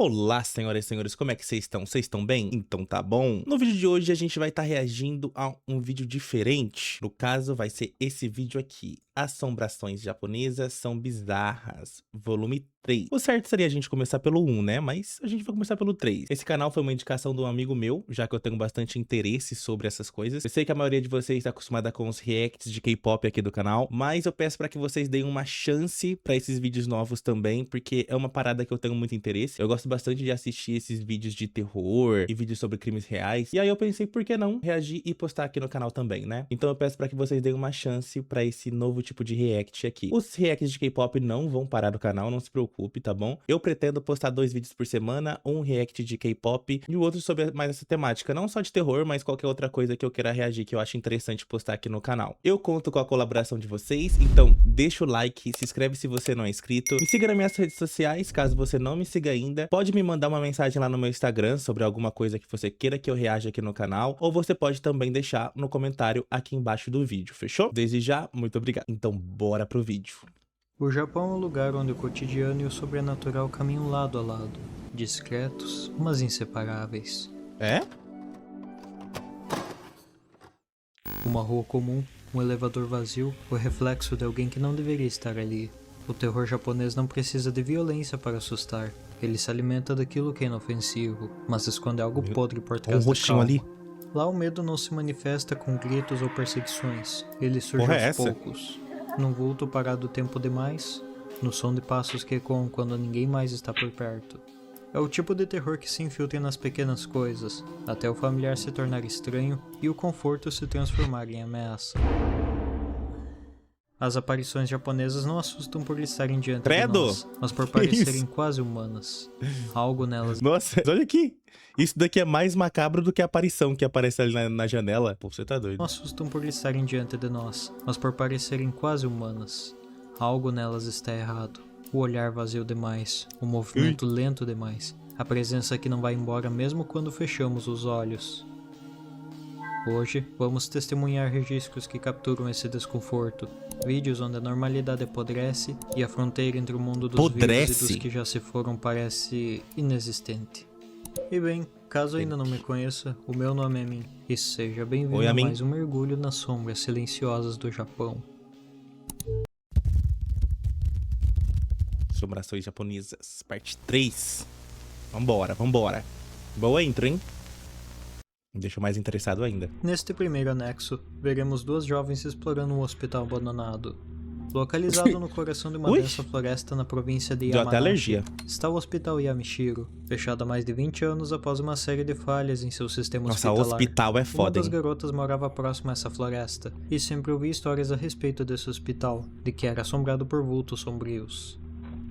Olá, senhoras e senhores, como é que vocês estão? Vocês estão bem? Então tá bom. No vídeo de hoje a gente vai estar reagindo a um vídeo diferente. No caso, vai ser esse vídeo aqui. Assombrações japonesas são bizarras, volume 3. O certo seria a gente começar pelo 1, né? Mas a gente vai começar pelo 3. Esse canal foi uma indicação de um amigo meu, já que eu tenho bastante interesse sobre essas coisas. Eu sei que a maioria de vocês está acostumada com os reacts de K-pop aqui do canal, mas eu peço para que vocês deem uma chance para esses vídeos novos também, porque é uma parada que eu tenho muito interesse. Eu gosto bastante de assistir esses vídeos de terror e vídeos sobre crimes reais. E aí eu pensei, por que não reagir e postar aqui no canal também, né? Então eu peço para que vocês deem uma chance para esse novo tipo de react aqui. Os reacts de K-pop não vão parar no canal, não se preocupe, tá bom? Eu pretendo postar 2 vídeos por semana, um react de K-pop e o outro sobre mais essa temática, não só de terror, mas qualquer outra coisa que eu queira reagir, que eu acho interessante postar aqui no canal. Eu conto com a colaboração de vocês, então deixa o like, se inscreve se você não é inscrito, me siga nas minhas redes sociais, caso você não me siga ainda, pode me mandar uma mensagem lá no meu Instagram sobre alguma coisa que você queira que eu reaja aqui no canal, ou você pode também deixar no comentário aqui embaixo do vídeo, fechou? Desde já, muito obrigado. Então bora pro vídeo. O Japão é um lugar onde o cotidiano e o sobrenatural caminham lado a lado, discretos, mas inseparáveis. É? Uma rua comum, um elevador vazio, o reflexo de alguém que não deveria estar ali. O terror japonês não precisa de violência para assustar. Ele se alimenta daquilo que é inofensivo, mas esconde algo podre por trás da calma. Ali. Lá o medo não se manifesta com gritos ou perseguições. Ele surge aos poucos. Num vulto parado tempo demais, no som de passos que ecoam quando ninguém mais está por perto. É o tipo de terror que se infiltra nas pequenas coisas, até o familiar se tornar estranho e o conforto se transformar em ameaça. As aparições japonesas não assustam por estarem diante de nós, mas por parecerem quase humanas. Algo nelas... Nossa, olha aqui. Isso daqui é mais macabro do que a aparição que aparece ali na janela. Pô, você tá doido. Não assustam por estarem diante de nós, mas por parecerem quase humanas. Algo nelas está errado. O olhar vazio demais, o movimento lento demais, a presença que não vai embora mesmo quando fechamos os olhos. Hoje, vamos testemunhar registros que capturam esse desconforto. Vídeos onde a normalidade apodrece e a fronteira entre o mundo dos vivos e dos que já se foram parece inexistente. E bem, caso ainda não me conheça, o meu nome é Min, e seja bem-vindo a mais um mergulho nas sombras silenciosas do Japão. Assombrações japonesas, parte 3. Vambora, vambora. Boa intro, hein? Me deixou mais interessado ainda. Neste primeiro anexo, veremos duas jovens explorando um hospital abandonado. Localizado no coração de uma densa floresta na província de Yamanashi, está o Hospital Yamashiro, fechado há mais de 20 anos após uma série de falhas em seu sistema hospitalar. Nossa, o hospital é foda, Uma das garotas morava próximo a essa floresta, e sempre ouvi histórias a respeito desse hospital, de que era assombrado por vultos sombrios.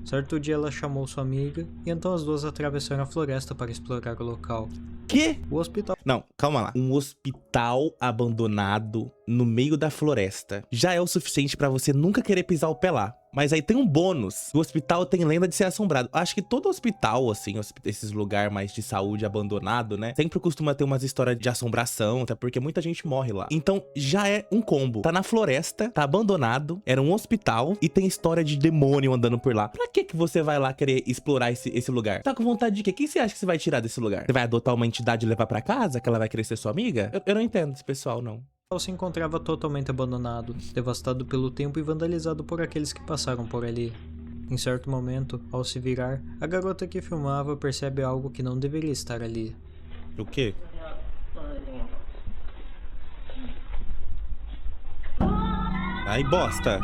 Certo dia ela chamou sua amiga, e então as duas atravessaram a floresta para explorar o local. Que? O hospital... Não, calma lá. Um hospital abandonado no meio da floresta já é o suficiente pra você nunca querer pisar o pé lá. Mas aí tem um bônus. O hospital tem lenda de ser assombrado. Acho que todo hospital, assim, esses lugares mais de saúde abandonado, né? Sempre costuma ter umas histórias de assombração, até porque muita gente morre lá. Então já é um combo. Tá na floresta, tá abandonado, era um hospital e tem história de demônio andando por lá. Pra que você vai lá querer explorar esse lugar? Tá com vontade de quê? O que você acha que você vai tirar desse lugar? Você vai adotar uma entidade e levar pra casa? Que ela vai querer ser sua amiga? Eu não entendo esse pessoal, não. Se encontrava totalmente abandonado, devastado pelo tempo e vandalizado por aqueles que passaram por ali. Em certo momento, ao se virar, a garota que filmava percebe algo que não deveria estar ali. O quê? Ai, bosta!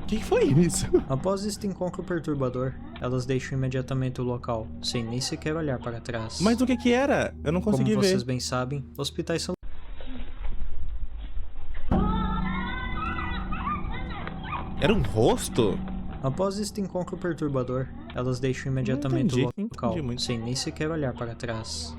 O que foi isso? Após este encontro perturbador, elas deixam imediatamente o local, sem nem sequer olhar para trás. Mas o que era? Eu não consegui ver. Como vocês bem sabem, hospitais são... Era um rosto? Após este encontro perturbador, elas deixam imediatamente o local, sem nem sequer olhar para trás.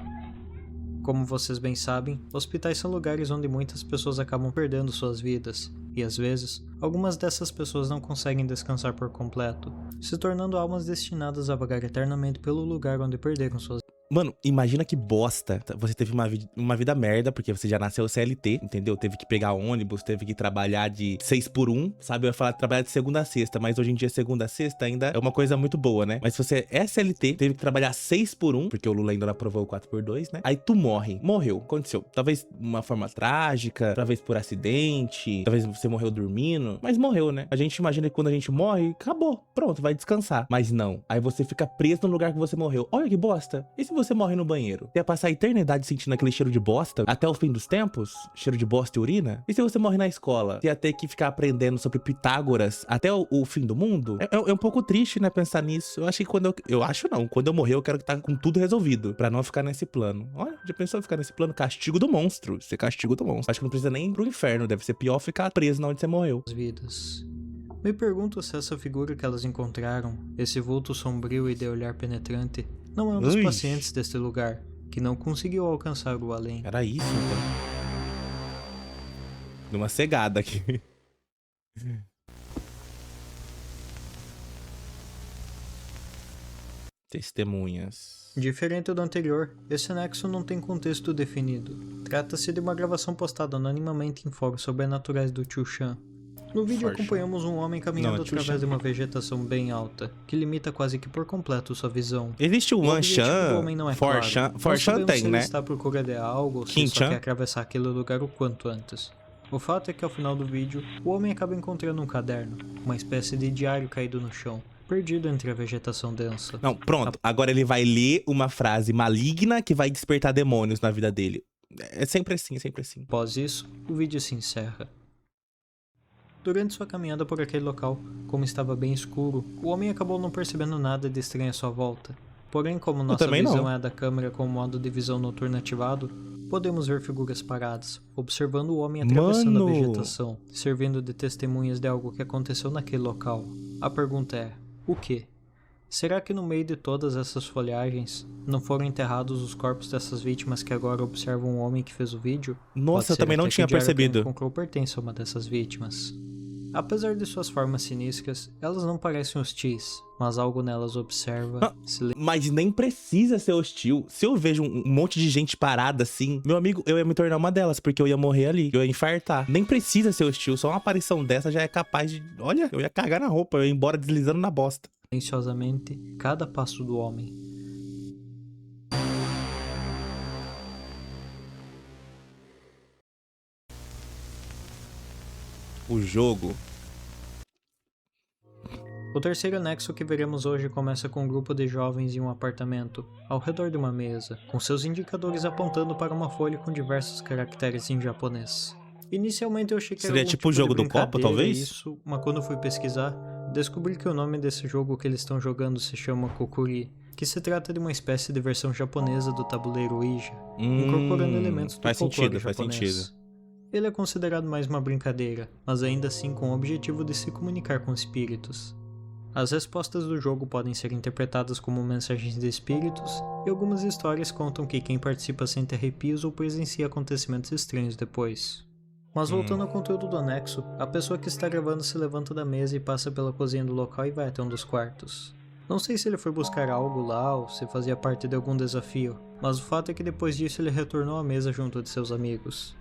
Como vocês bem sabem, hospitais são lugares onde muitas pessoas acabam perdendo suas vidas, e às vezes, algumas dessas pessoas não conseguem descansar por completo, se tornando almas destinadas a vagar eternamente pelo lugar onde perderam suas vidas. Mano, imagina que bosta. Você teve uma vida merda, porque você já nasceu CLT, entendeu? Teve que pegar ônibus, teve que trabalhar de 6 por 1, sabe? Eu ia falar trabalhar de segunda a sexta, mas hoje em dia segunda a sexta ainda é uma coisa muito boa, né? Mas se você é CLT, teve que trabalhar 6 por 1, porque o Lula ainda não aprovou o 4 por 2, né? Aí tu morre. Morreu. Aconteceu. Talvez de uma forma trágica, talvez por acidente, talvez você morreu dormindo, mas morreu, né? A gente imagina que quando a gente morre, acabou. Pronto, vai descansar. Mas não. Aí você fica preso no lugar que você morreu. Olha que bosta. E se você morre no banheiro? Você ia passar a eternidade sentindo aquele cheiro de bosta até o fim dos tempos? Cheiro de bosta e urina? E se você morre na escola? Você ia ter que ficar aprendendo sobre Pitágoras até o fim do mundo? É um pouco triste, né, pensar nisso. Eu acho que quando eu acho não. Quando eu morrer, eu quero estar com tudo resolvido. Pra não ficar nesse plano. Olha, já pensou em ficar nesse plano? Castigo do monstro. Ser castigo do monstro. Acho que não precisa nem ir pro inferno. Deve ser pior ficar preso na onde você morreu. Vidas. Me pergunto se essa figura que elas encontraram, esse vulto sombrio e de olhar penetrante, não é um dos Ui. pacientes deste lugar, que não conseguiu alcançar o além. Era isso, então. Deu uma cegada aqui. Testemunhas. Diferente do anterior, esse anexo não tem contexto definido. Trata-se de uma gravação postada anonimamente em fóruns sobrenaturais do Tio Chan. No vídeo acompanhamos um homem caminhando através de uma vegetação bem alta, que limita quase que por completo sua visão. Existe o Wan Chan, For Chan tem, se ele né? está à procura de algo ou se só quer atravessar aquele lugar o quanto antes. O fato é que ao final do vídeo, o homem acaba encontrando um caderno, uma espécie de diário caído no chão, perdido entre a vegetação densa. Não, pronto. Agora ele vai ler uma frase maligna que vai despertar demônios na vida dele. É sempre assim, é sempre assim. Após isso, o vídeo se encerra. Durante sua caminhada por aquele local, como estava bem escuro, o homem acabou não percebendo nada de estranho à sua volta. Porém, como nossa visão é a da câmera com o modo de visão noturna ativado, podemos ver figuras paradas, observando o homem atravessando a vegetação, servindo de testemunhas de algo que aconteceu naquele local. A pergunta é, o quê? Será que no meio de todas essas folhagens, não foram enterrados os corpos dessas vítimas que agora observam o homem que fez o vídeo? Nossa, eu também não tinha percebido. Que encontrou pertence a uma dessas vítimas. Apesar de suas formas sinistras, elas não parecem hostis, mas algo nelas observa... Mas nem precisa ser hostil. Se eu vejo um monte de gente parada assim, meu amigo, eu ia me tornar uma delas, porque eu ia morrer ali, eu ia infartar. Nem precisa ser hostil, só uma aparição dessa já é capaz de... Olha, eu ia cagar na roupa, eu ia embora deslizando na bosta. Silenciosamente, cada passo do homem. O jogo. O terceiro anexo que veremos hoje começa com um grupo de jovens em um apartamento, ao redor de uma mesa, com seus indicadores apontando para uma folha com diversos caracteres em japonês. Inicialmente eu achei que seria era tipo o jogo do copo, talvez? Isso, mas quando eu fui pesquisar, descobri que o nome desse jogo que eles estão jogando se chama Kokuri, que se trata de uma espécie de versão japonesa do tabuleiro Ouija, incorporando elementos do folclore japonês. Faz sentido. Ele é considerado mais uma brincadeira, mas ainda assim com o objetivo de se comunicar com espíritos. As respostas do jogo podem ser interpretadas como mensagens de espíritos, e algumas histórias contam que quem participa sente arrepios ou presencia acontecimentos estranhos depois. Mas voltando ao conteúdo do anexo, a pessoa que está gravando se levanta da mesa e passa pela cozinha do local e vai até um dos quartos. Não sei se ele foi buscar algo lá ou se fazia parte de algum desafio, mas o fato é que depois disso ele retornou à mesa junto de seus amigos.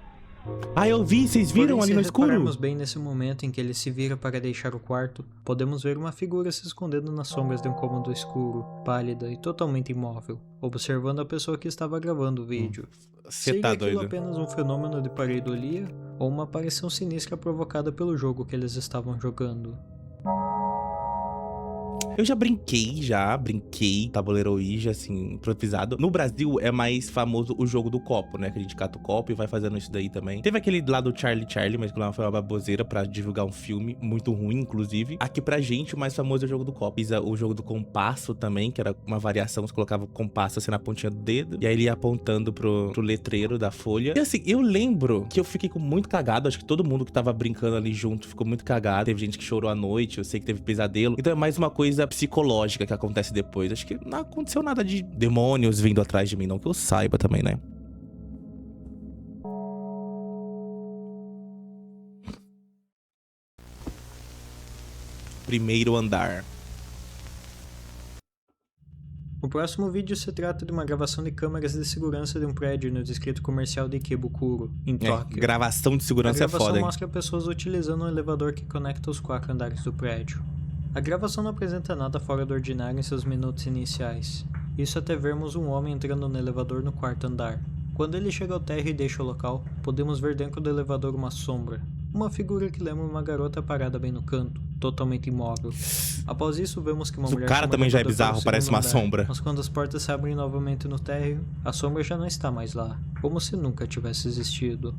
Ah, eu vi, vocês viram ali no escuro? Se repararmos bem nesse momento em que ele se vira para deixar o quarto, podemos ver uma figura se escondendo nas sombras de um cômodo escuro, pálida e totalmente imóvel, observando a pessoa que estava gravando o vídeo. Seria aquilo apenas um fenômeno de pareidolia ou uma aparição sinistra provocada pelo jogo que eles estavam jogando? Eu já brinquei tabuleiro Ouija, assim, improvisado. No Brasil é mais famoso o jogo do copo, né? Que a gente cata o copo e vai fazendo isso daí também. Teve aquele lá do Charlie, mas que lá foi uma baboseira pra divulgar um filme, muito ruim, inclusive. Aqui pra gente, o mais famoso é o jogo do copo. Fiz o jogo do compasso também, que era uma variação, você colocava o compasso assim na pontinha do dedo, e aí ele ia apontando pro letreiro da folha. E assim, eu lembro que eu fiquei muito cagado, acho que todo mundo que tava brincando ali junto ficou muito cagado. Teve gente que chorou à noite, eu sei que teve pesadelo. Então é mais uma coisa psicológica que acontece depois. Acho que não aconteceu nada de demônios vindo atrás de mim, não que eu saiba também, né? Primeiro andar. O próximo vídeo se trata de uma gravação de câmeras de segurança de um prédio no distrito comercial de Ikebukuro, em Tóquio. Gravação de segurança é foda, A gravação hein? mostra pessoas utilizando um elevador que conecta os 4 andares do prédio. A gravação não apresenta nada fora do ordinário em seus minutos iniciais. Isso até vermos um homem entrando no elevador no 4º andar. Quando ele chega ao térreo e deixa o local, podemos ver dentro do elevador uma sombra. Uma figura que lembra uma garota parada bem no canto, totalmente imóvel. Após isso, vemos que uma mulher... O cara também já é bizarro, parece uma sombra. Mas quando as portas se abrem novamente no térreo, a sombra já não está mais lá, como se nunca tivesse existido.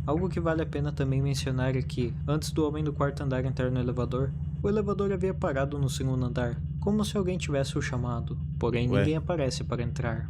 Algo que vale a pena também mencionar é que, antes do homem do 4º andar entrar no elevador, o elevador havia parado no 2º andar, como se alguém tivesse o chamado, porém ninguém aparece para entrar.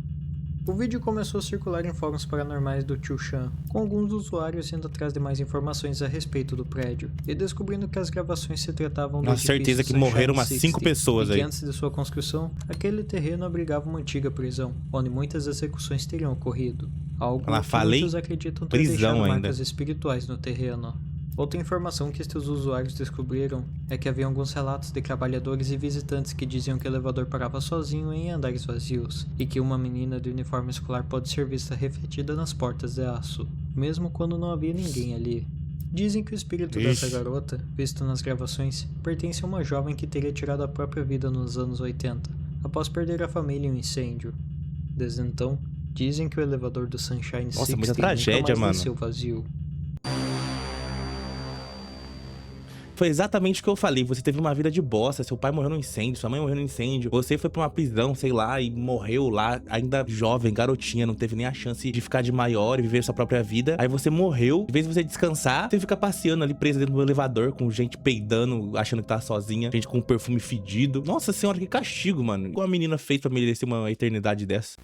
O vídeo começou a circular em fóruns paranormais do Chushan, com alguns usuários indo atrás de mais informações a respeito do prédio, e descobrindo que as gravações se tratavam do edifício certeza que Sunshine morreram umas 60, 5 pessoas e que aí. antes de sua construção, aquele terreno abrigava uma antiga prisão, onde muitas execuções teriam ocorrido. Algo que muitos acreditam ter deixado marcas espirituais no terreno. Outra informação que estes usuários descobriram é que havia alguns relatos de trabalhadores e visitantes que diziam que o elevador parava sozinho em andares vazios, e que uma menina de uniforme escolar pode ser vista refletida nas portas de aço, mesmo quando não havia ninguém ali. Dizem que o espírito dessa garota, visto nas gravações, pertence a uma jovem que teria tirado a própria vida nos anos 80, após perder a família em um incêndio. Desde então, dizem que o elevador do Sunshine 60 muita tragédia, nunca mais desceu mano. vazio. Foi exatamente o que eu falei, você teve uma vida de bosta, seu pai morreu no incêndio, sua mãe morreu no incêndio, você foi pra uma prisão, sei lá, e morreu lá, ainda jovem, garotinha, não teve nem a chance de ficar de maior e viver sua própria vida. Aí você morreu, em vez de você descansar, você fica passeando ali preso dentro do elevador, com gente peidando, achando que tá sozinha, gente com perfume fedido. Nossa senhora, que castigo, mano. O que uma menina fez pra merecer uma eternidade dessa?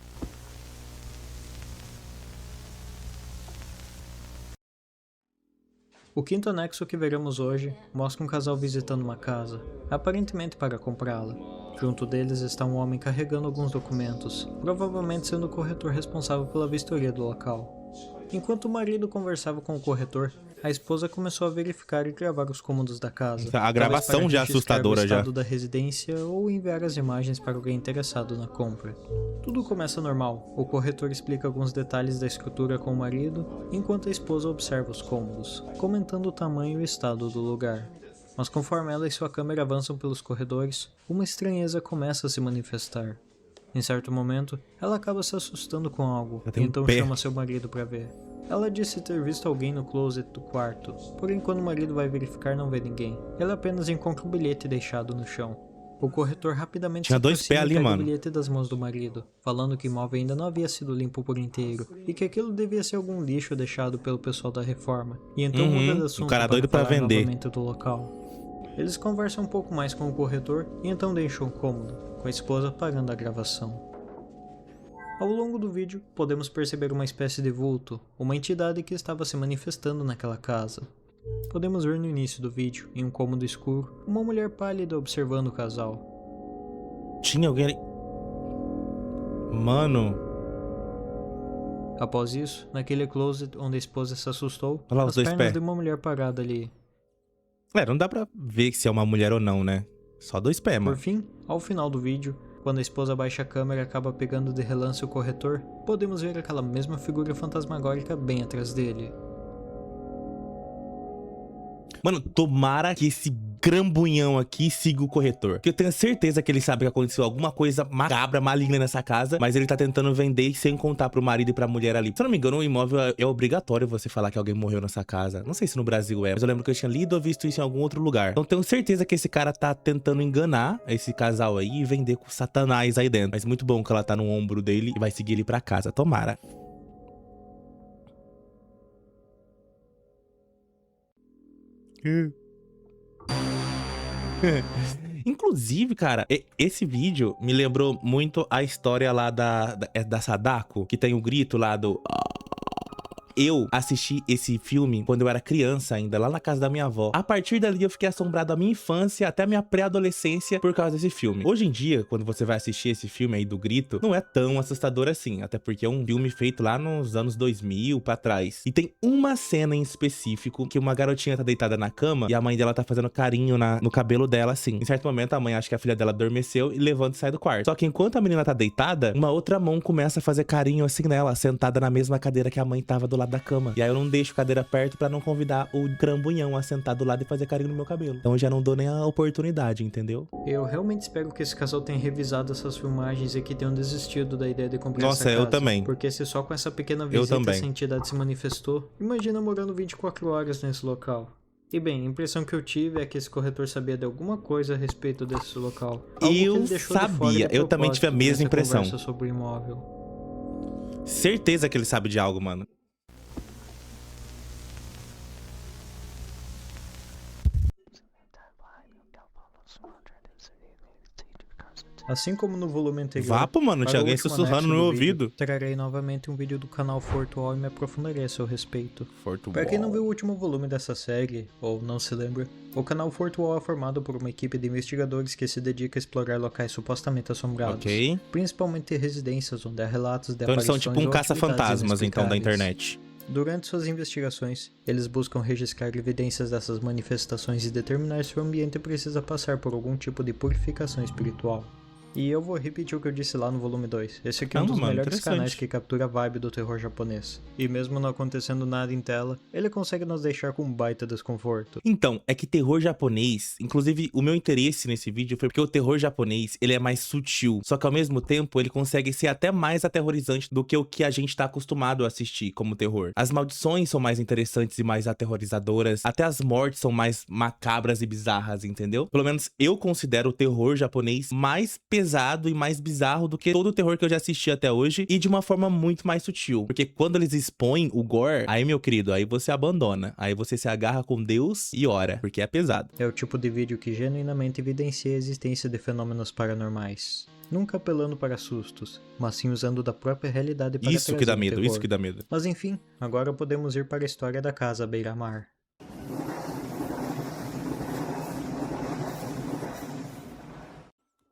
O quinto anexo que veremos hoje mostra um casal visitando uma casa, aparentemente para comprá-la. Junto deles está um homem carregando alguns documentos, provavelmente sendo o corretor responsável pela vistoria do local. Enquanto o marido conversava com o corretor, a esposa começou a verificar e gravar os cômodos da casa. A gravação já é assustadora já. O estado da residência ou enviar as imagens para alguém interessado na compra. Tudo começa normal. O corretor explica alguns detalhes da escritura com o marido, enquanto a esposa observa os cômodos, comentando o tamanho e o estado do lugar. Mas conforme ela e sua câmera avançam pelos corredores, uma estranheza começa a se manifestar. Em certo momento, ela acaba se assustando com algo, e então chama seu marido para ver. Ela disse ter visto alguém no closet do quarto, porém quando o marido vai verificar não vê ninguém. Ela apenas encontra um bilhete deixado no chão. O corretor rapidamente tinha 2 pés ali, mano. O bilhete das mãos do marido, falando que o imóvel ainda não havia sido limpo por inteiro, e que aquilo devia ser algum lixo deixado pelo pessoal da reforma. E então muda de assunto o cara doido pra vender do local. Eles conversam um pouco mais com o corretor e então deixam o cômodo, com a esposa pagando a gravação. Ao longo do vídeo, podemos perceber uma espécie de vulto, uma entidade que estava se manifestando naquela casa. Podemos ver no início do vídeo, em um cômodo escuro, uma mulher pálida observando o casal. Tinha alguém ali... Mano... Após isso, naquele closet onde a esposa se assustou, olha lá os 2 pernas pés de uma mulher parada ali. Não dá pra ver se é uma mulher ou não, né? Só 2 pés, mano. Por fim, ao final do vídeo, quando a esposa baixa a câmera e acaba pegando de relance o corretor, podemos ver aquela mesma figura fantasmagórica bem atrás dele. Mano, tomara que esse grambunhão aqui siga o corretor. Porque eu tenho certeza que ele sabe que aconteceu alguma coisa macabra, maligna nessa casa, mas ele tá tentando vender sem contar pro marido e pra mulher ali. Se eu não me engano, o imóvel é obrigatório você falar que alguém morreu nessa casa. Não sei se no Brasil é, mas eu lembro que eu tinha lido ou visto isso em algum outro lugar. Então tenho certeza que esse cara tá tentando enganar esse casal aí e vender com satanás aí dentro. Mas muito bom que ela tá no ombro dele e vai seguir ele pra casa. Tomara. Inclusive, cara, esse vídeo me lembrou muito a história lá da Sadako, que tem o grito lá do... eu assisti esse filme quando eu era criança ainda, lá na casa da minha avó. A partir dali eu fiquei assombrado a minha infância até a minha pré-adolescência por causa desse filme. Hoje em dia, quando você vai assistir esse filme aí do Grito, não é tão assustador assim, até porque é um filme feito lá nos anos 2000 pra trás. E tem uma cena em específico que uma garotinha tá deitada na cama e a mãe dela tá fazendo carinho no cabelo dela, assim. Em certo momento, a mãe acha que a filha dela adormeceu e levanta e sai do quarto. Só que enquanto a menina tá deitada, uma outra mão começa a fazer carinho assim nela, sentada na mesma cadeira que a mãe tava do lado da cama. E aí eu não deixo a cadeira perto pra não convidar o crambunhão a sentar do lado e fazer carinho no meu cabelo. Então eu já não dou nem a oportunidade, entendeu? Eu realmente espero que esse casal tenha revisado essas filmagens e que tenham desistido da ideia de comprar essa Nossa, casa. eu também. Porque se só com essa pequena visita essa entidade se manifestou, imagina morando 24 horas nesse local. E bem, a impressão que eu tive é que esse corretor sabia de alguma coisa a respeito desse local. Algo que ele deixou de fora de eu também tive a mesma impressão. Sobre o imóvel. Certeza que ele sabe de algo, mano. Assim como no volume anterior, Vapo, mano, tinha alguém sussurrando no meu ouvido. Trarei novamente um vídeo do canal Fortual e me aprofundarei a seu respeito. Fortual. Para quem não viu o último volume dessa série, ou não se lembra, o canal Fortual é formado por uma equipe de investigadores que se dedica a explorar locais supostamente assombrados. Ok. Principalmente residências onde há relatos de então eles aparições são tipo um ou caça-fantasmas, então, da internet. Durante suas investigações, eles buscam registrar evidências dessas manifestações e determinar se o ambiente precisa passar por algum tipo de purificação espiritual. E eu vou repetir o que eu disse lá no volume 2. Esse aqui é um dos melhores canais que captura a vibe do terror japonês. E mesmo não acontecendo nada em tela, ele consegue nos deixar com um baita desconforto. Então, é que terror japonês, inclusive o meu interesse nesse vídeo foi porque o terror japonês, ele é mais sutil. Só que ao mesmo tempo, ele consegue ser até mais aterrorizante do que o que a gente tá acostumado a assistir como terror. As maldições são mais interessantes e mais aterrorizadoras. Até as mortes são mais macabras e bizarras, entendeu? Pelo menos eu considero o terror japonês mais pesado e mais bizarro do que todo o terror que eu já assisti até hoje e de uma forma muito mais sutil. Porque quando eles expõem o gore, aí, meu querido, aí você abandona. Aí você se agarra com Deus e ora, porque é pesado. É o tipo de vídeo que genuinamente evidencia a existência de fenômenos paranormais. Nunca apelando para sustos, mas sim usando da própria realidade para isso que dá medo, terror. isso que dá medo. Mas enfim, agora podemos ir para a história da casa à beira-mar.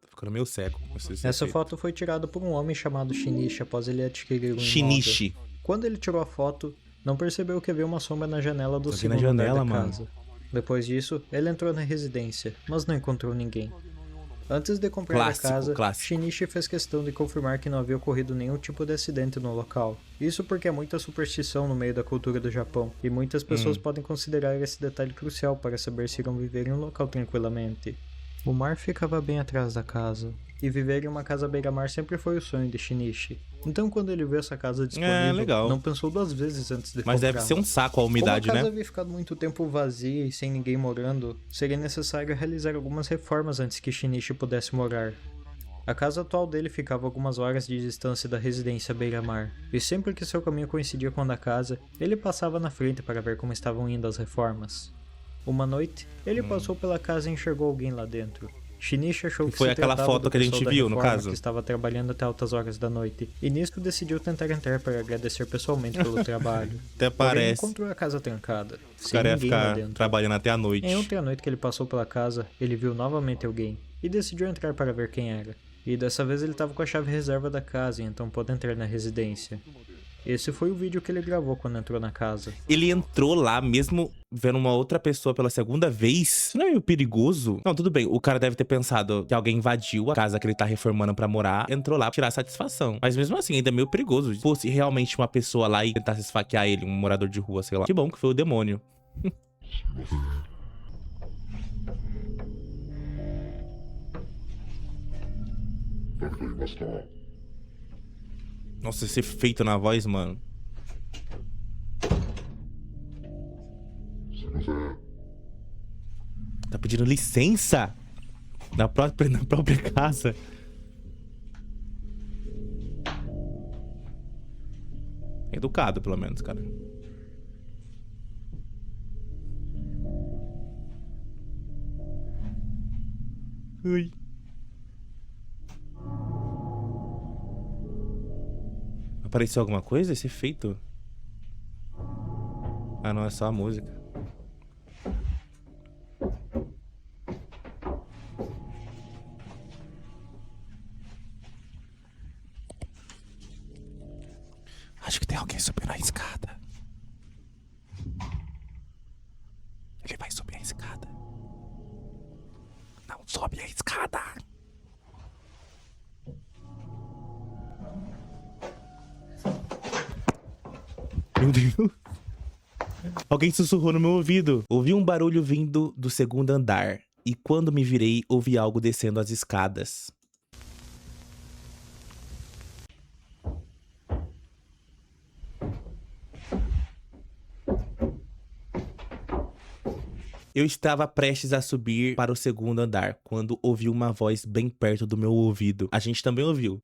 Ficando meio seco. Essa foto foi tirada por um homem chamado Shinichi após ele adquirir um Shinichi. imóvel. Quando ele tirou a foto, não percebeu que havia uma sombra na janela do segundo janela, andar da mano. casa. Depois disso, ele entrou na residência, mas não encontrou ninguém. Antes de comprar a casa, Shinichi fez questão de confirmar que não havia ocorrido nenhum tipo de acidente no local. Isso porque há muita superstição no meio da cultura do Japão, e muitas pessoas podem considerar esse detalhe crucial para saber se irão viver em um local tranquilamente. O mar ficava bem atrás da casa, e viver em uma casa à beira-mar sempre foi o sonho de Shinichi. Então quando ele viu essa casa disponível, não pensou duas vezes antes de comprar. Mas deve ser um saco a umidade, né? Como a casa havia ficado muito tempo vazia e sem ninguém morando, seria necessário realizar algumas reformas antes que Shinichi pudesse morar. A casa atual dele ficava a algumas horas de distância da residência à beira-mar, e sempre que seu caminho coincidia com o da casa, ele passava na frente para ver como estavam indo as reformas. Uma noite, ele passou pela casa e enxergou alguém lá dentro. Shinichi achou que foi se aquela foto que a gente viu, no caso? Que estava trabalhando até altas horas da noite, e nisso decidiu tentar entrar para agradecer pessoalmente pelo trabalho. Até parece. Porém, encontrou a casa trancada, O cara ia ficar trabalhando até a noite. Em outra noite que ele passou pela casa, ele viu novamente alguém, e decidiu entrar para ver quem era. E dessa vez ele estava com a chave reserva da casa, e então pôde entrar na residência. Esse foi o vídeo que ele gravou quando entrou na casa. Ele entrou lá mesmo vendo uma outra pessoa pela segunda vez? Isso não é meio perigoso? Não, tudo bem, o cara deve ter pensado que alguém invadiu a casa que ele tá reformando pra morar, entrou lá pra tirar satisfação. Mas mesmo assim, ainda é meio perigoso. Se fosse realmente uma pessoa lá e tentasse esfaquear ele, um morador de rua, sei lá. Que bom que foi o demônio. Nossa, esse efeito na voz, mano. Tá pedindo licença? Na própria casa. Educado, pelo menos, cara. Ui. Apareceu alguma coisa? Esse efeito? Ah, não, é só a música. Acho que tem alguém subindo a escada. Ele vai subir a escada. Não sobe a escada. Meu Deus. Alguém sussurrou no meu ouvido. Ouvi um barulho vindo do segundo andar. E quando me virei, ouvi algo descendo as escadas. Eu estava prestes a subir para o segundo andar, quando ouvi uma voz bem perto do meu ouvido. A gente também ouviu.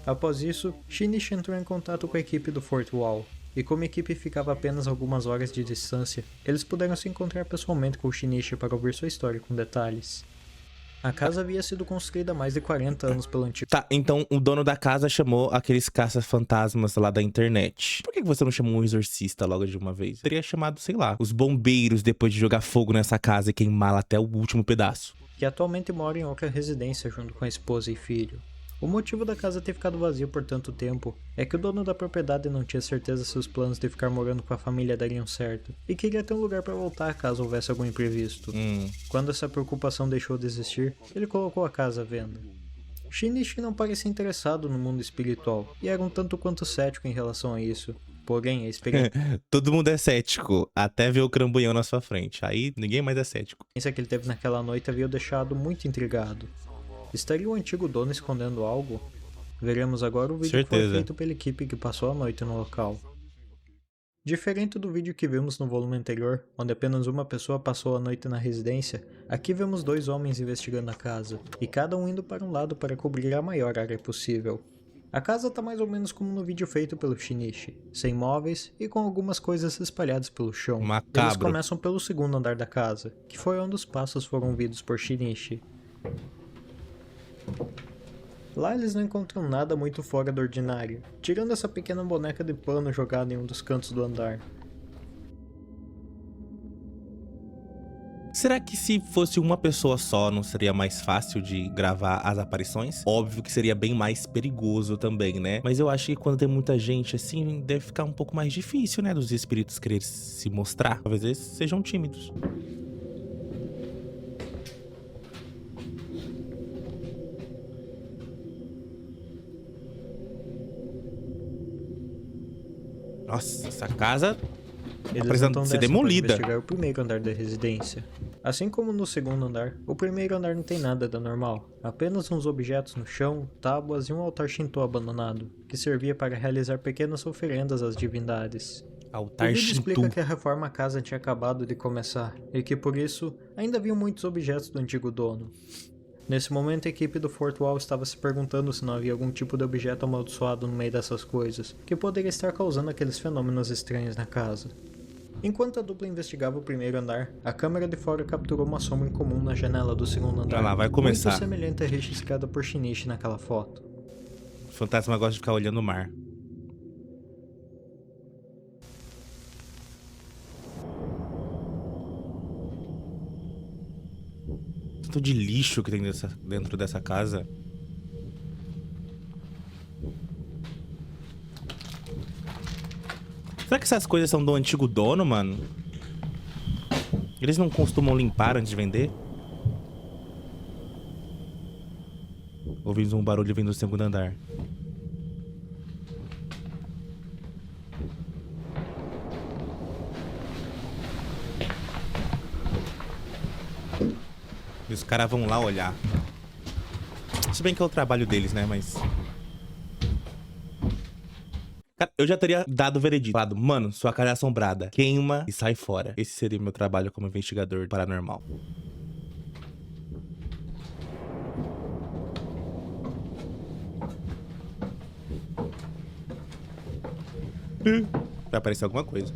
Após isso, Shinichi entrou em contato com a equipe do Fort Wall, e como a equipe ficava a apenas algumas horas de distância, eles puderam se encontrar pessoalmente com o Shinichi para ouvir sua história com detalhes. A casa havia sido construída há mais de 40 anos pelo antigo... Tá, então o dono da casa chamou aqueles caça-fantasmas lá da internet. Por que você não chamou um exorcista logo de uma vez? Teria chamado, sei lá, os bombeiros depois de jogar fogo nessa casa e queimá-la até o último pedaço. Que atualmente mora em outra residência junto com a esposa e filho. O motivo da casa ter ficado vazia por tanto tempo é que o dono da propriedade não tinha certeza se os planos de ficar morando com a família dariam certo, e queria ter um lugar para voltar caso houvesse algum imprevisto. Quando essa preocupação deixou de existir, ele colocou a casa à venda. Shinichi não parecia interessado no mundo espiritual, e era um tanto quanto cético em relação a isso. Porém, a experiência Todo mundo é cético, até ver o crambunhão na sua frente. Aí ninguém mais é cético. que ele teve naquela noite havia o deixado muito intrigado. Estaria o antigo dono escondendo algo? Veremos agora o vídeo que foi feito pela equipe que passou a noite no local. Diferente do vídeo que vimos no volume anterior, onde apenas uma pessoa passou a noite na residência, aqui vemos dois homens investigando a casa, e cada um indo para um lado para cobrir a maior área possível. A casa tá mais ou menos como no vídeo feito pelo Shinichi, sem móveis e com algumas coisas espalhadas pelo chão. Macabro. Eles começam pelo segundo andar da casa, que foi onde os passos foram ouvidos por Shinichi. Lá eles não encontram nada muito fora do ordinário, tirando essa pequena boneca de pano jogada em um dos cantos do andar. Será que se fosse uma pessoa só, não seria mais fácil de gravar as aparições? Óbvio que seria bem mais perigoso também, né? Mas eu acho que quando tem muita gente assim, deve ficar um pouco mais difícil, né? Dos espíritos querer se mostrar. Talvez eles sejam tímidos. Nossa, essa casa Eles precisando então ser descem para demolida. investigar o primeiro andar da residência. Assim como no segundo andar, o primeiro andar não tem nada de anormal. Apenas uns objetos no chão, tábuas e um altar Shinto abandonado, que servia para realizar pequenas oferendas às divindades. Altar O vídeo Shinto. explica que a reforma à casa tinha acabado de começar, e que por isso, ainda haviam muitos objetos do antigo dono. Nesse momento, a equipe do Fort Wall estava se perguntando se não havia algum tipo de objeto amaldiçoado no meio dessas coisas, que poderia estar causando aqueles fenômenos estranhos na casa. Enquanto a dupla investigava o primeiro andar, a câmera de fora capturou uma sombra incomum na janela do segundo andar, Olha lá, vai começar. muito semelhante à registrada por Shinichi naquela foto. O fantasma gosta de ficar olhando o mar. Tanto de lixo que tem dentro dessa casa. Será que essas coisas são do antigo dono, mano? Eles não costumam limpar antes de vender? Ouvimos um barulho vindo do segundo andar. E os caras vão lá olhar. Se bem que é o trabalho deles, né? Mas... Cara, eu já teria dado o veredito. Falado, mano, sua casa é assombrada. Queima e sai fora. Esse seria o meu trabalho como investigador paranormal. Vai aparecer alguma coisa.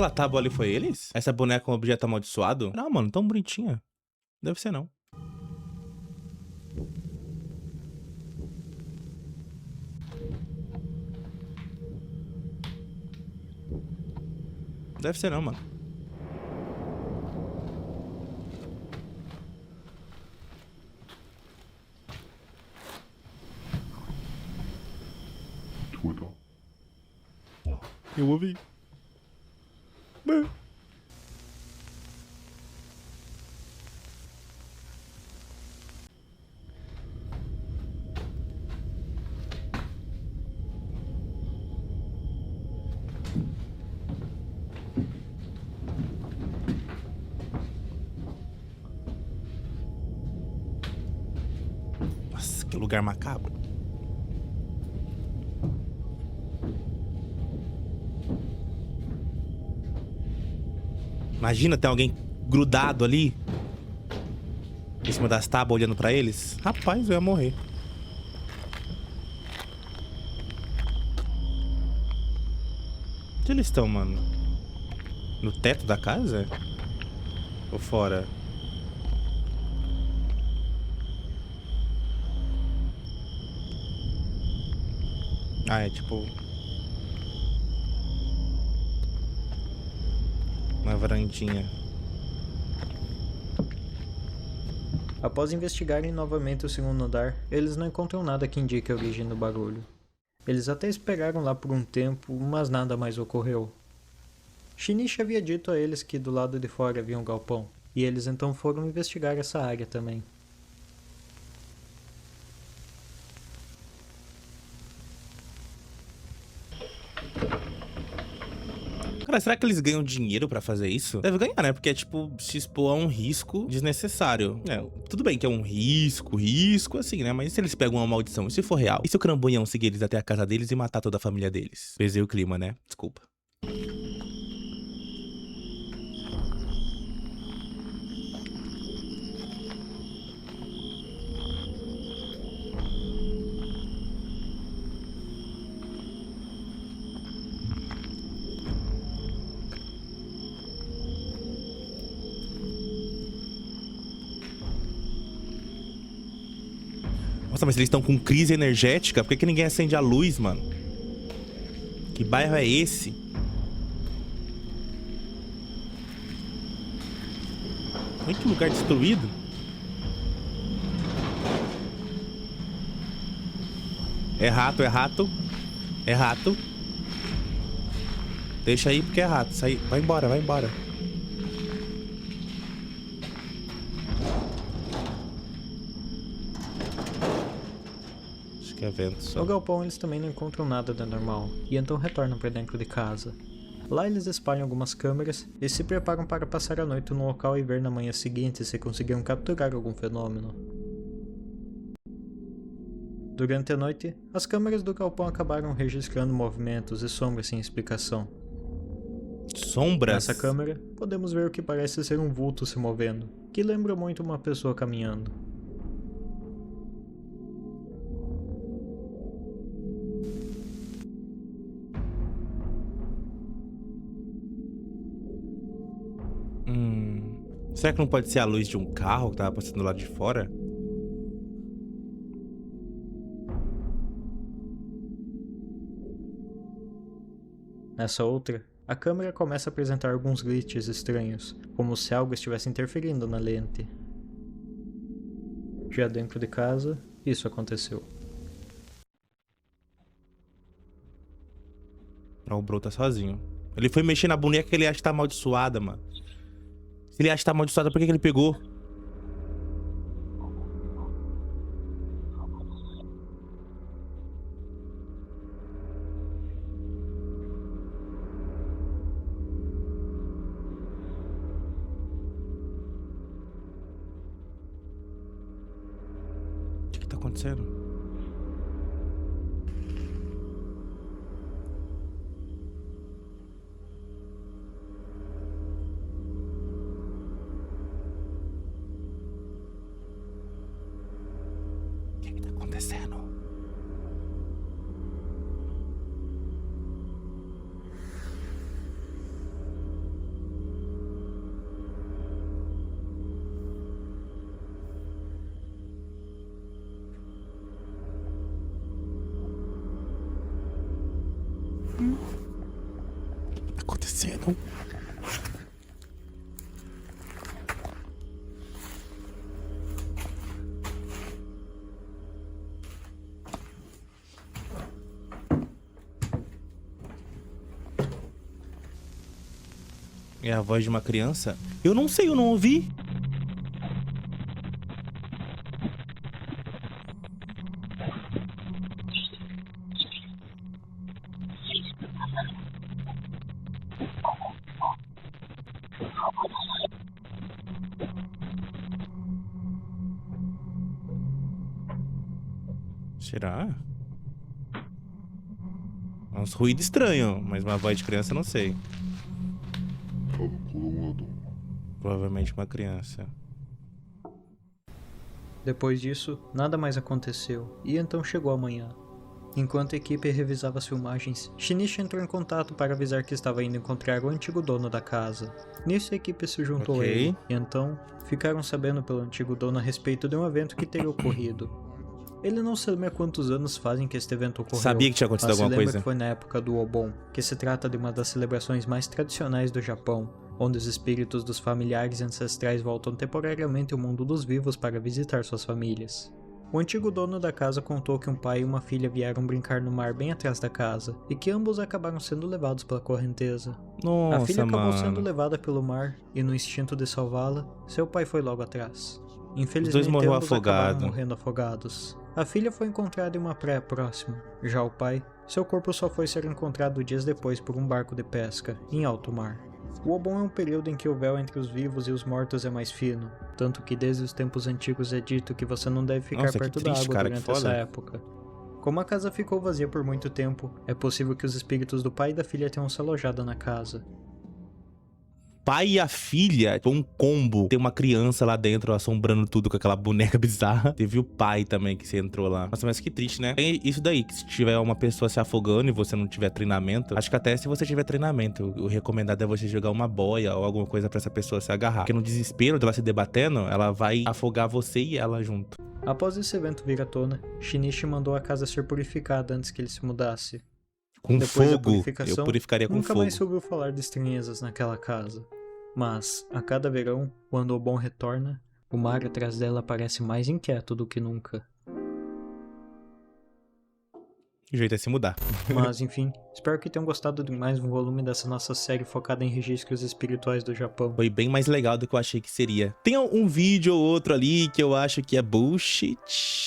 Aquela tábua ali foi eles? Essa boneca é um objeto amaldiçoado? Não, mano, tão bonitinha. Deve ser não. Deve ser não, mano. Eu ouvi. Nossa, que lugar macabro. Imagina, tem alguém grudado ali em cima das tábuas olhando pra eles. Rapaz, eu ia morrer. Onde eles estão, mano? No teto da casa? Ou fora? Ah, é tipo... uma varandinha. Após investigarem novamente o segundo andar, eles não encontram nada que indique a origem do barulho. Eles até esperaram lá por um tempo, mas nada mais ocorreu. Shinichi havia dito a eles que do lado de fora havia um galpão, e eles então foram investigar essa área também. Cara, será que eles ganham dinheiro pra fazer isso? Deve ganhar, né? Porque é tipo se expor a um risco desnecessário. É, tudo bem que é um risco assim, né? Mas e se eles pegam uma maldição? E se for real? E se o Crambolhão seguir eles até a casa deles e matar toda a família deles? Pesei o clima, né? Desculpa. Nossa, mas eles estão com crise energética? Por que ninguém acende a luz, mano? Que bairro é esse? Olha que lugar destruído. É rato, é rato. É rato. Deixa aí porque é rato. Sai. Vai embora, vai embora. Acho que é vento só. No galpão eles também não encontram nada de anormal, e então retornam para dentro de casa. Lá eles espalham algumas câmeras e se preparam para passar a noite no local e ver na manhã seguinte se conseguiram capturar algum fenômeno. Durante a noite, as câmeras do galpão acabaram registrando movimentos e sombras sem explicação. Sombras? Nessa câmera, podemos ver o que parece ser um vulto se movendo, que lembra muito uma pessoa caminhando. Será que não pode ser a luz de um carro que tava passando lá de fora? Nessa outra, a câmera começa a apresentar alguns glitches estranhos, como se algo estivesse interferindo na lente. Já dentro de casa, isso aconteceu. Ó, o Bro tá sozinho. Ele foi mexer na boneca que ele acha que tá amaldiçoada, mano. Se ele acha que tá amaldiçoada, por que ele pegou? O que tá acontecendo? O que tá acontecendo? Acontecendo. É a voz de uma criança? Eu não sei, eu não ouvi. Será? É uns ruídos estranhos, mas uma voz de criança eu não sei. Provavelmente uma criança. Depois disso, nada mais aconteceu, e então chegou a manhã. Enquanto a equipe revisava as filmagens, Shinichi entrou em contato para avisar que estava indo encontrar o antigo dono da casa. Nisso a equipe se juntou a ele, e então ficaram sabendo pelo antigo dono a respeito de um evento que teria ocorrido. Ele não se lembra quantos anos fazem que este evento ocorreu. Sabia que tinha acontecido alguma coisa. Mas se lembra que foi na época do Obon, que se trata de uma das celebrações mais tradicionais do Japão, onde os espíritos dos familiares e ancestrais voltam temporariamente ao mundo dos vivos para visitar suas famílias. O antigo dono da casa contou que um pai e uma filha vieram brincar no mar bem atrás da casa, e que ambos acabaram sendo levados pela correnteza. Nossa, a filha acabou mano. sendo levada pelo mar, e no instinto de salvá-la, seu pai foi logo atrás. Infelizmente, Os dois morreram ambos acabaram afogados. morrendo afogados. A filha foi encontrada em uma praia próxima. Já o pai, seu corpo só foi ser encontrado dias depois por um barco de pesca, em alto mar. O Obon é um período em que o véu entre os vivos e os mortos é mais fino, tanto que desde os tempos antigos é dito que você não deve ficar Nossa, que perto da triste, água cara, que durante essa foda. época. Como a casa ficou vazia por muito tempo, é possível que os espíritos do pai e da filha tenham se alojado na casa. Pai e a filha, foi um combo. Tem uma criança lá dentro assombrando tudo com aquela boneca bizarra. Teve o pai também que se entrou lá. Nossa, mas que triste, né? Tem isso daí, que se tiver uma pessoa se afogando e você não tiver treinamento, acho que até se você tiver treinamento, o recomendado é você jogar uma boia ou alguma coisa pra essa pessoa se agarrar. Porque no desespero dela se debatendo, ela vai afogar você e ela junto. Após esse evento vir à tona, Shinichi mandou a casa ser purificada antes que ele se mudasse. Com Depois da fogo, purificação, eu purificaria com nunca fogo. mais se ouviu falar de estranhezas naquela casa. Mas, a cada verão, quando o Obon retorna, o mar atrás dela parece mais inquieto do que nunca. O jeito é se mudar. Mas, enfim, espero que tenham gostado de mais um volume dessa nossa série focada em registros espirituais do Japão. Foi bem mais legal do que eu achei que seria. Tem um vídeo ou outro ali que eu acho que é bullshit.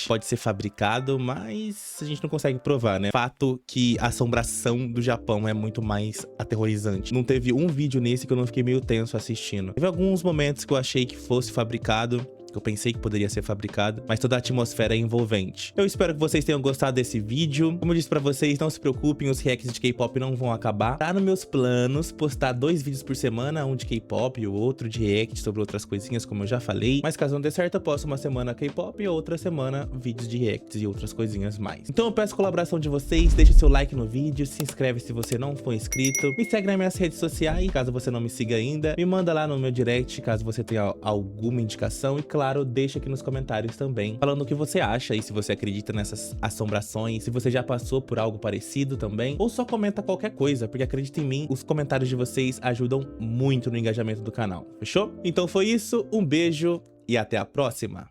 Pode ser fabricado, mas a gente não consegue provar, né? Fato que a assombração do Japão é muito mais aterrorizante. Não teve um vídeo nesse que eu não fiquei meio tenso assistindo. Teve alguns momentos que eu achei que fosse fabricado, que eu pensei que poderia ser fabricado, mas toda a atmosfera é envolvente. Eu espero que vocês tenham gostado desse vídeo. Como eu disse pra vocês, não se preocupem, os reacts de K-pop não vão acabar. Tá nos meus planos postar 2 vídeos por semana, um de K-pop e o outro de react sobre outras coisinhas, como eu já falei. Mas caso não dê certo, eu posto uma semana K-pop e outra semana vídeos de reacts e outras coisinhas mais. Então eu peço a colaboração de vocês, deixa o seu like no vídeo, se inscreve se você não for inscrito, me segue nas minhas redes sociais, caso você não me siga ainda, me manda lá no meu direct, caso você tenha alguma indicação, e claro, deixa aqui nos comentários também, falando o que você acha e se você acredita nessas assombrações, se você já passou por algo parecido também, ou só comenta qualquer coisa, porque acredita em mim, os comentários de vocês ajudam muito no engajamento do canal, fechou? Então foi isso, um beijo e até a próxima!